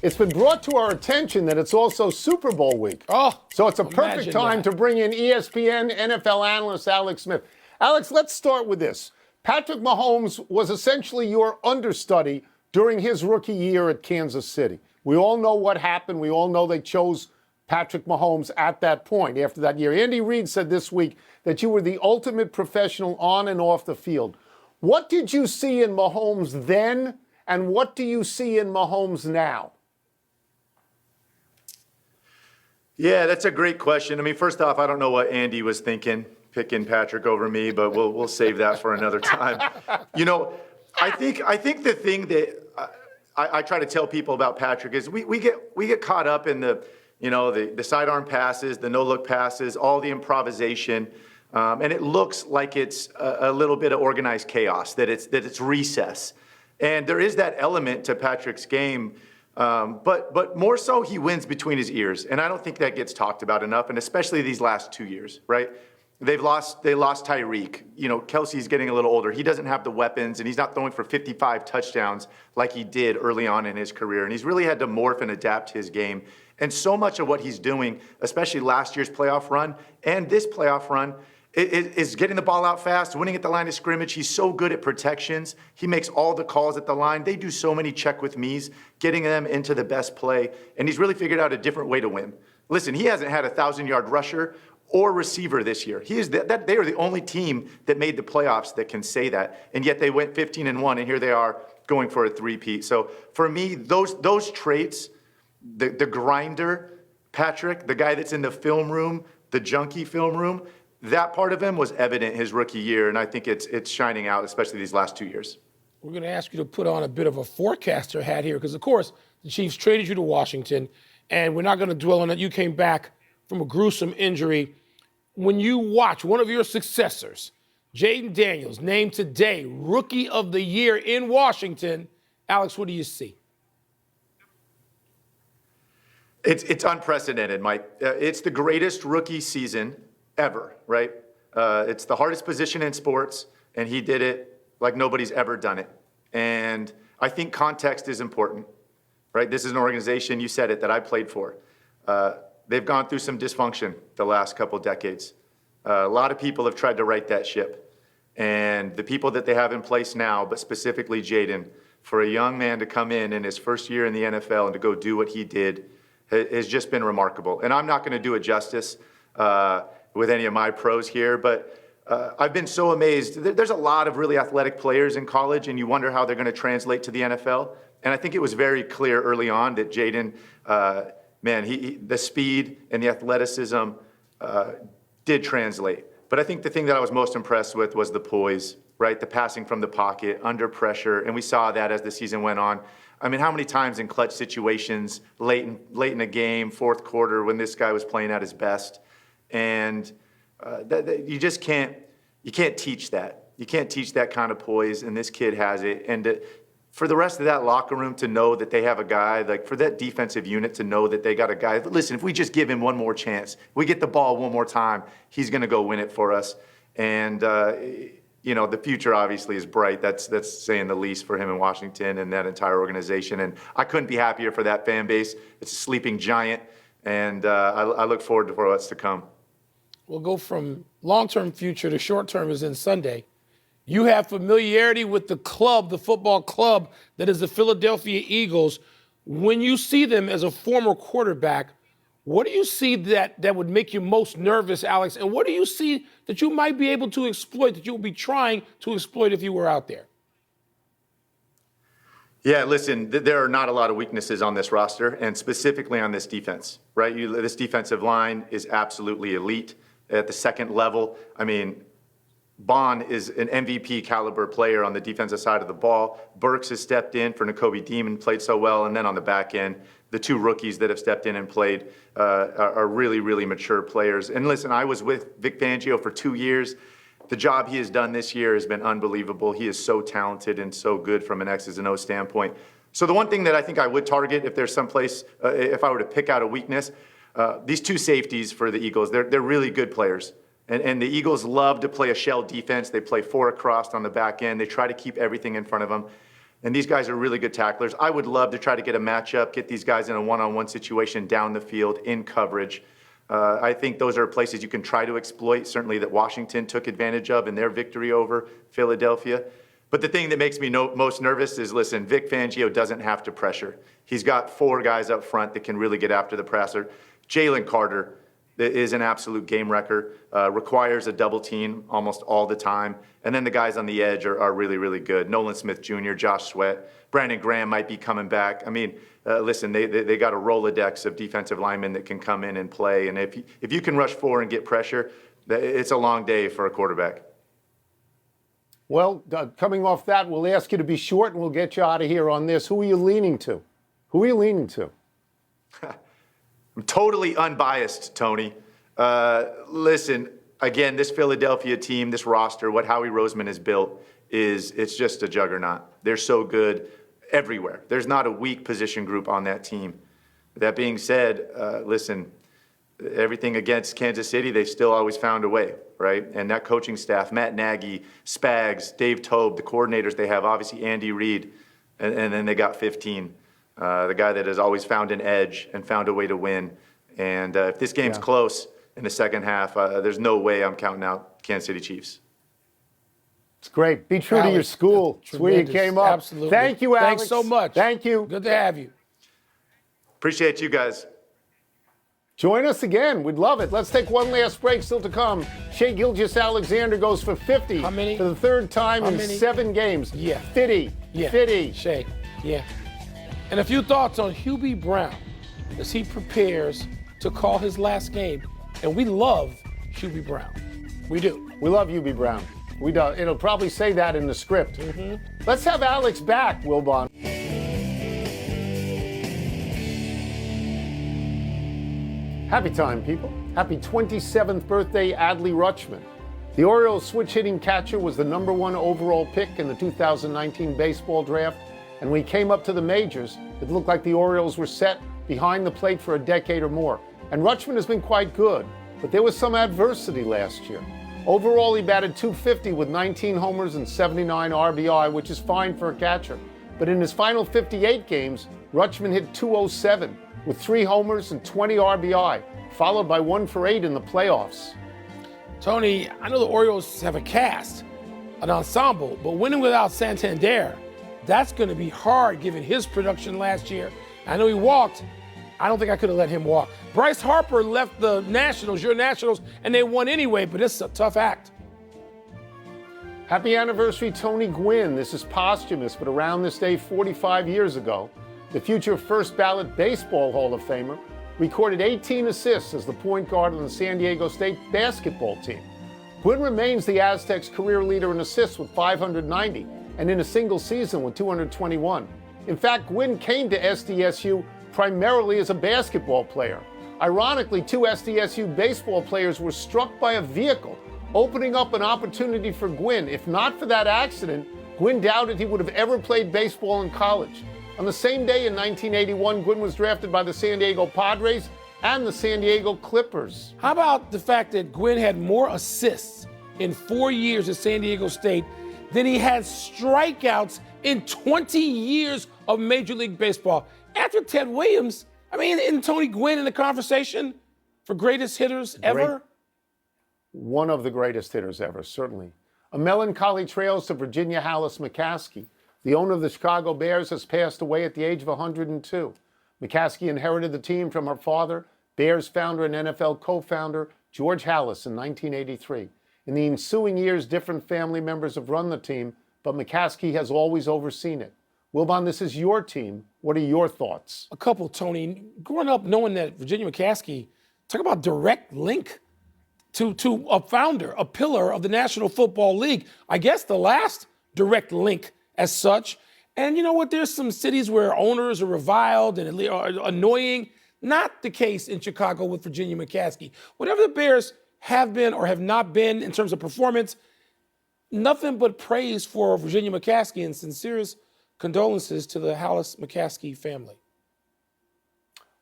It's been brought to our attention that it's also Super Bowl week. Oh, so it's a perfect time to bring in ESPN NFL analyst Alex Smith. Alex, let's start with this. Patrick Mahomes was essentially your understudy during his rookie year at Kansas City. We all know what happened. We all know they chose Patrick Mahomes at that point after that year. Andy Reid said this week that you were the ultimate professional on and off the field. What did you see in Mahomes then, and what do you see in Mahomes now? Yeah, that's a great question. I mean, first off, I don't know what Andy was thinking, picking Patrick over me, but we'll save that for another time. You know, I think the thing that I try to tell people about Patrick is we get caught up in the sidearm passes, the no-look passes, all the improvisation, and it looks like it's a little bit of organized chaos, that it's recess. And there is that element to Patrick's game, but more so he wins between his ears, and I don't think that gets talked about enough, and especially these last 2 years, right? They lost Tyreek. You know, Kelsey's getting a little older. He doesn't have the weapons, and he's not throwing for 55 touchdowns like he did early on in his career. And he's really had to morph and adapt his game. And so much of what he's doing, especially last year's playoff run and this playoff run, is getting the ball out fast, winning at the line of scrimmage. He's so good at protections. He makes all the calls at the line. They do so many check with me's, getting them into the best play. And he's really figured out a different way to win. Listen, he hasn't had a 1,000-yard rusher or receiver this year. They are the only team that made the playoffs that can say that. And yet they went 15-1, and here they are going for a three-peat. So for me, those traits, the grinder, Patrick, the guy that's in the film room, the junkie film room, that part of him was evident his rookie year, and I think it's shining out, especially these last 2 years. We're going to ask you to put on a bit of a forecaster hat here because, of course, the Chiefs traded you to Washington, and we're not going to dwell on that. You came back from a gruesome injury. When you watch one of your successors, Jaden Daniels, named today Rookie of the Year in Washington, Alex, what do you see? It's unprecedented, Mike. It's the greatest rookie season ever, right? It's the hardest position in sports, and he did it like nobody's ever done it. And I think context is important, right? This is an organization, you said it, that I played for. They've gone through some dysfunction the last couple decades. A lot of people have tried to right that ship. And the people that they have in place now, but specifically Jaden, for a young man to come in his first year in the NFL and to go do what he did has just been remarkable. And I'm not going to do it justice with any of my pros here, but I've been so amazed. There's a lot of really athletic players in college, and you wonder how they're going to translate to the NFL. And I think it was very clear early on that Jaden, the speed and the athleticism did translate. But I think the thing that I was most impressed with was the poise, right? The passing from the pocket, under pressure, and we saw that as the season went on. I mean, how many times in clutch situations, late in a game, fourth quarter, when this guy was playing at his best, and you just can't teach that. You can't teach that kind of poise, and this kid has it. And for the rest of that locker room to know that they have a guy, like for that defensive unit to know that they got a guy, listen, if we just give him one more chance, we get the ball one more time, he's going to go win it for us. And, the future obviously is bright. That's saying the least for him in Washington and that entire organization. And I couldn't be happier for that fan base. It's a sleeping giant, and I look forward to what's to come. We'll go from long-term future to short-term is in Sunday. You have familiarity with the club, the football club that is the Philadelphia Eagles. When you see them as a former quarterback, what do you see that would make you most nervous, Alex? And what do you see that you might be able to exploit, that you will be trying to exploit if you were out there? Yeah, listen, there are not a lot of weaknesses on this roster, and specifically on this defense, right? This defensive line is absolutely elite at the second level. I mean, Bond is an MVP caliber player on the defensive side of the ball. Burks has stepped in for Nakobe Dean, played so well. And then on the back end, the two rookies that have stepped in and played are really, really mature players. And listen, I was with Vic Fangio for 2 years. The job he has done this year has been unbelievable. He is so talented and so good from an X's and O's standpoint. So the one thing that I think I would target if there's someplace, if I were to pick out a weakness, these two safeties for the Eagles, they're really good players. And the Eagles love to play a shell defense. They play 4 across on the back end. They try to keep everything in front of them. And these guys are really good tacklers. I would love to try to get a matchup, get these guys in a one-on-one situation down the field in coverage. I think those are places you can try to exploit, certainly that Washington took advantage of in their victory over Philadelphia. But the thing that makes me most nervous is, listen, Vic Fangio doesn't have to pressure. He's got 4 guys up front that can really get after the passer. Jalen Carter is an absolute game wrecker, requires a double team almost all the time. And then the guys on the edge are really, really good. Nolan Smith Jr., Josh Sweat, Brandon Graham might be coming back. I mean, listen, they got a Rolodex of defensive linemen that can come in and play. And if you can rush 4 and get pressure, it's a long day for a quarterback. Well, coming off that, we'll ask you to be short and we'll get you out of here on this. Who are you leaning to? Who are you leaning to? I'm totally unbiased, Tony. Listen, again, this Philadelphia team, this roster, what Howie Roseman has built it's just a juggernaut. They're so good everywhere. There's not a weak position group on that team. That being said, listen, everything against Kansas City, they still always found a way, right? And that coaching staff, Matt Nagy, Spags, Dave Tobe, the coordinators they have, obviously Andy Reid, and then they got 15. The guy that has always found an edge and found a way to win. And if this game's close in the second half, there's no way I'm counting out Kansas City Chiefs. It's great. Be true to your school. It's where you came up. Absolutely. Thank you, Alex. Thanks so much. Thank you. Good to have you. Appreciate you guys. Join us again. We'd love it. Let's take one last break still to come. Shea Gilgeous-Alexander goes for 50 How many? for the third time How in many? 7 games. Yeah. 50. Yeah. 50. Shea. Yeah. And a few thoughts on Hubie Brown as he prepares to call his last game. And we love Hubie Brown. We do. We love UB Brown. We do. It'll probably say that in the script. Let's have Alex back, Wilbon. Happy time, people. Happy 27th birthday, Adley Rutschman. The Orioles switch-hitting catcher was the #1 overall pick in the 2019 baseball draft, and when he came up to the majors, it looked like the Orioles were set behind the plate for a decade or more. And Rutschman has been quite good, but there was some adversity last year. Overall, he batted .250 with 19 homers and 79 RBI, which is fine for a catcher. But in his final 58 games, Rutschman hit .207 with 3 homers and 20 RBI, followed by 1 for 8 in the playoffs. Tony, I know the Orioles have a cast, an ensemble, but winning without Santander, that's going to be hard given his production last year. I know he walked. I don't think I could have let him walk. Bryce Harper left the Nationals, your Nationals, and they won anyway, but it's a tough act. Happy anniversary, Tony Gwynn. This is posthumous, but around this day 45 years ago, the future first ballot baseball Hall of Famer recorded 18 assists as the point guard on the San Diego State basketball team. Gwynn remains the Aztecs' career leader in assists with 590, and in a single season with 221. In fact, Gwynn came to SDSU primarily as a basketball player. Ironically, 2 SDSU baseball players were struck by a vehicle, opening up an opportunity for Gwynn. If not for that accident, Gwynn doubted he would have ever played baseball in college. On the same day in 1981, Gwynn was drafted by the San Diego Padres and the San Diego Clippers. How about the fact that Gwynn had more assists in 4 years at San Diego State than he had strikeouts in 20 years of Major League Baseball? After Ted Williams, I mean, isn't Tony Gwynn in the conversation for greatest hitters ever? One of the greatest hitters ever, certainly. A melancholy trails to Virginia Hallis McCaskey. The owner of the Chicago Bears has passed away at the age of 102. McCaskey inherited the team from her father, Bears founder and NFL co-founder George Hallis, in 1983. In the ensuing years, different family members have run the team, but McCaskey has always overseen it. Wilbon, this is your team. What are your thoughts? A couple, Tony. Growing up knowing that Virginia McCaskey, talk about direct link to a founder, a pillar of the National Football League. I guess the last direct link as such. And you know what? There's some cities where owners are reviled and are annoying. Not the case in Chicago with Virginia McCaskey. Whatever the Bears have been or have not been in terms of performance, nothing but praise for Virginia McCaskey and sincerest condolences to the Hallis McCaskey family.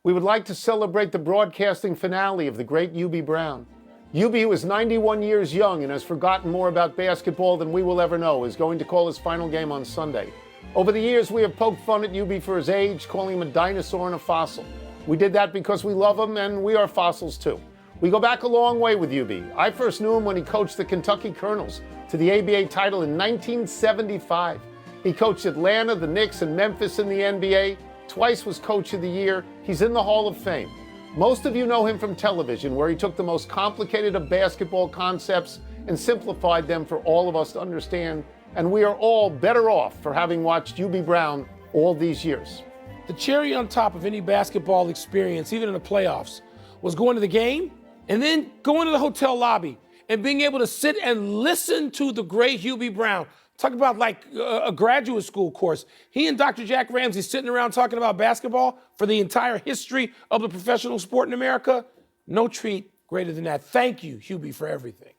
We would like to celebrate the broadcasting finale of the great UB Brown. UB, who is 91 years young and has forgotten more about basketball than we will ever know, is going to call his final game on Sunday. Over the years, we have poked fun at UB for his age, calling him a dinosaur and a fossil. We did that because we love him, and we are fossils too. We go back a long way with UB. I first knew him when he coached the Kentucky Colonels to the ABA title in 1975. He coached Atlanta, the Knicks, and Memphis in the NBA. Twice was Coach of the Year. He's in the Hall of Fame. Most of you know him from television, where he took the most complicated of basketball concepts and simplified them for all of us to understand. And we are all better off for having watched UB Brown all these years. The cherry on top of any basketball experience, even in the playoffs, was going to the game and then going to the hotel lobby and being able to sit and listen to the great Hubie Brown. Talk about like a graduate school course. He and Dr. Jack Ramsey sitting around talking about basketball for the entire history of the professional sport in America. No treat greater than that. Thank you, Hubie, for everything.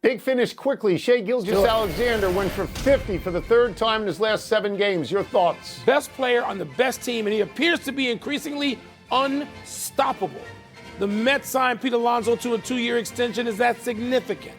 Big finish quickly. Shai Gilgeous-Alexander went for 50 for the third time in his last 7 games. Your thoughts? Best player on the best team, and he appears to be increasingly unstoppable. The Mets signed Pete Alonso to a 2-year extension. Is that significant?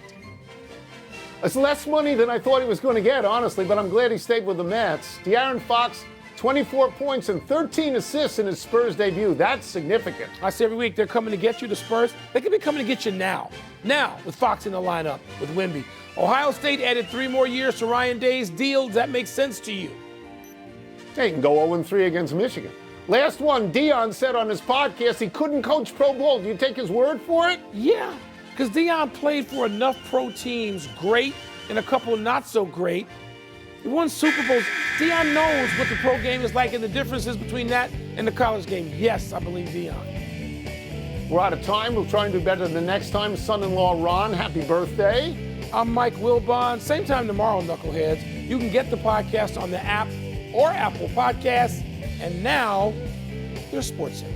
It's less money than I thought he was going to get, honestly, but I'm glad he stayed with the Mets. De'Aaron Fox, 24 points and 13 assists in his Spurs debut. That's significant. I say every week, they're coming to get you, the Spurs. They could be coming to get you now. Now, with Fox in the lineup, with Wemby. Ohio State added 3 more years to Ryan Day's deal. Does that make sense to you? Hey, you can go 0-3 against Michigan. Last one, Deion said on his podcast he couldn't coach pro ball. Do you take his word for it? Yeah, because Deion played for enough pro teams, great and a couple not so great. He won Super Bowls. Deion knows what the pro game is like and the differences between that and the college game. Yes, I believe Deion. We're out of time. We'll try and do better the next time. Son-in-law Ron, happy birthday. I'm Mike Wilbon. Same time tomorrow, Knuckleheads. You can get the podcast on the app or Apple Podcasts. And now, there's Sportscenter.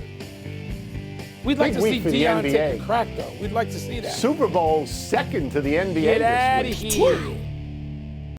We'd like to see Deion take a crack, though. We'd like to see that. Super Bowl second to the NBA Get this out week. of here.